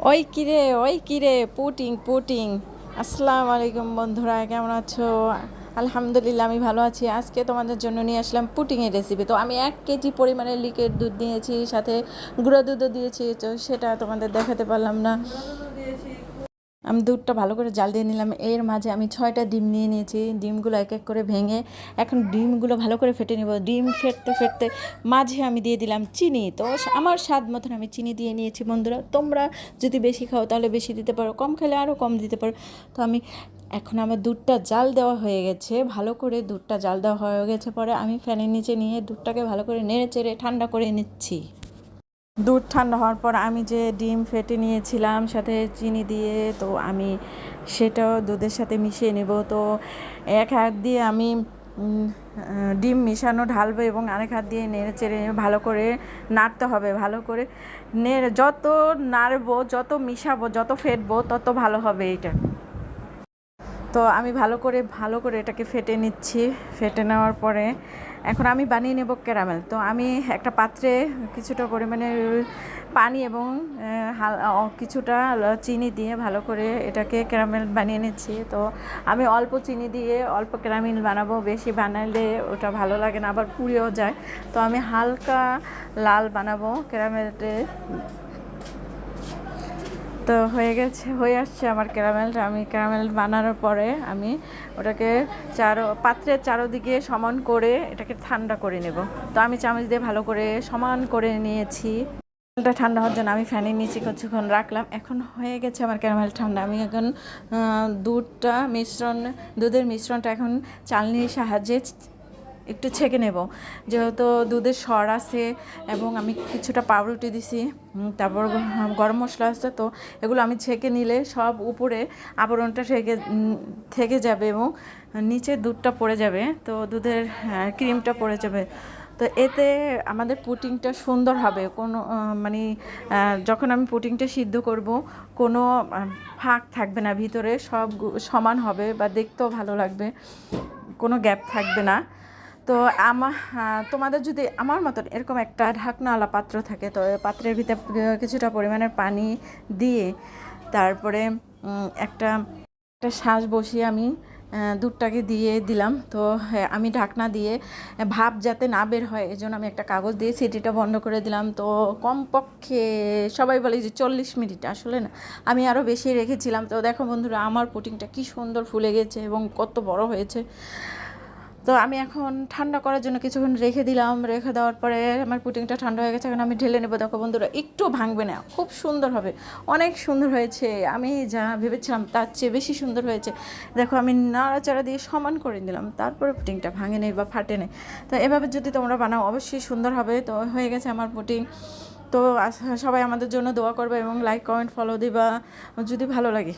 ওই কিরে putting putting. আসসালামু আলাইকুম বন্ধুরা, কেমন আছো? আলহামদুলিল্লাহ, আমি ভালো আছি। আজকে তোমাদের জন্য নিয়ে আসলাম পুটিংয়ের রেসিপি। তো আমি 1 কেজি পরিমাণে লিকের দুধ নিয়েছি, সাথে গুঁড়ো দুধও দিয়েছি, তো সেটা তোমাদের দেখাতে পারলাম না। আমি দুধটা ভালো করে জাল দিয়ে নিলাম। এর মাঝে আমি 6টা ডিম নিয়ে নিয়েছি। ডিমগুলো এক এক করে ভেঙে এখন ডিমগুলো ভালো করে ফেটে নেব। ডিম ফেটতে ফেটতে মাঝে আমি দিয়ে দিলাম চিনি। তো আমার স্বাদ মতন আমি চিনি দিয়ে নিয়েছি। বন্ধুরা, তোমরা যদি বেশি খাও তাহলে বেশি দিতে পারো, কম খেলে আরও কম দিতে পারো। তো আমি এখন আমার দুধটা জাল দেওয়া হয়ে গেছে। ভালো করে দুধটা জাল দেওয়া হয়ে গেছে পরে আমি ফ্যানের নিচে নিয়ে দুধটাকে ভালো করে নেড়ে চেড়ে ঠান্ডা করে নিচ্ছি। দুধ ঠান্ডা হওয়ার পর আমি যে ডিম ফেটে নিয়েছিলাম সাথে চিনি দিয়ে, তো আমি সেটাও দুধের সাথে মিশিয়ে নেব। তো এক হাত দিয়ে আমি ডিম মিশানো ঢালবো এবং আরেক হাত দিয়ে নেড়ে চেড়ে ভালো করে নাড়তে হবে। ভালো করে যত নাড়বো, যত মিশাবো, যত ফেটবো, তত ভালো হবে এটা। তো আমি ভালো করে এটাকে ফেটে নিচ্ছি। ফেটে নেওয়ার পরে এখন আমি বানিয়ে নেব ক্যারামেল। তো আমি একটা পাত্রে কিছুটা পরিমাণে পানি এবং কিছুটা চিনি দিয়ে ভালো করে এটাকে ক্যারামেল বানিয়ে নিচ্ছি। তো আমি অল্প চিনি দিয়ে অল্প ক্যারামেল বানাবো, বেশি বানালে ওটা ভালো লাগে না, আবার পুড়েও যায়। তো আমি হালকা লাল বানাবো ক্যারামেলটা। তো হয়ে আসছে আমার ক্যারামেলটা। আমি ক্যারামেল বানানোর পরে আমি ওটাকে পাত্রের চারোদিকে সমান করে এটাকে ঠান্ডা করে নেব। তো আমি চামচ দিয়ে ভালো করে সমান করে নিয়েছি। ক্যারামেলটা ঠান্ডা হওয়ার জন্য আমি ফ্যানের নিচে কিছুক্ষণ রাখলাম। এখন হয়ে গেছে আমার ক্যারামেল ঠান্ডা। আমি এখন দুধের মিশ্রণটা এখন চালনির সাহায্যে একটু ছেঁকে নেব। যেহেতু দুধের সর আছে এবং আমি কিছুটা পাউরুটি দিছি, তারপর গরম মশলা আছে, তো এগুলো আমি ছেঁকে নিলে সব উপরে আবরণটা থেকে যাবে এবং নিচে দুধটা পড়ে যাবে, তো দুধের ক্রিমটা পড়ে যাবে। তো এতে আমাদের পুডিংটা সুন্দর হবে। কোনো যখন আমি পুডিংটা সিদ্ধ করব, কোনো ফাঁক থাকবে না, ভিতরে সব সমান হবে বা দেখতেও ভালো লাগবে, কোনো গ্যাপ থাকবে না। তো তোমাদের যদি আমার মতন এরকম একটা ঢাকনাওয়ালা পাত্র থাকে, তো পাত্রের ভিতরে কিছুটা পরিমাণের পানি দিয়ে তারপরে একটা শাঁস বসিয়ে আমি দুধটাকে দিয়ে দিলাম। তো আমি ঢাকনা দিয়ে ভাপ যাতে না বের হয় এজন্য আমি একটা কাগজ দিয়ে সিটিটা বন্ধ করে দিলাম। তো কমপক্ষে সবাই বলে যে 40 মিনিট, আসলে না, আমি আরও বেশি রেখেছিলাম। তো দেখো বন্ধুরা, আমার পুডিংটা কি সুন্দর ফুলে গেছে এবং কত বড় হয়েছে। তো আমি এখন ঠান্ডা করার জন্য কিছুক্ষণ রেখে দিলাম। রেখে দেওয়ার পরে আমার পুডিংটা ঠান্ডা হয়ে গেছে। এখন আমি ঢেলে নেবো। দেখো বন্ধুরা, একটু ভাঙবে না, খুব সুন্দর হবে, অনেক সুন্দর হয়েছে। আমি যা ভেবেছিলাম তার চেয়ে বেশি সুন্দর হয়েছে। দেখো, আমি নাড়াচাড়া দিয়ে সমান করে দিলাম, তারপরে পুডিংটা ভাঙে নেই বা ফাটে নেই। তো এভাবে যদি তোমরা বানাও অবশ্যই সুন্দর হবে। তো হয়ে গেছে আমার পুডিং। তো সবাই আমাদের জন্য দোয়া করবে এবং লাইক কমেন্ট ফলো দিবা যদি ভালো লাগে।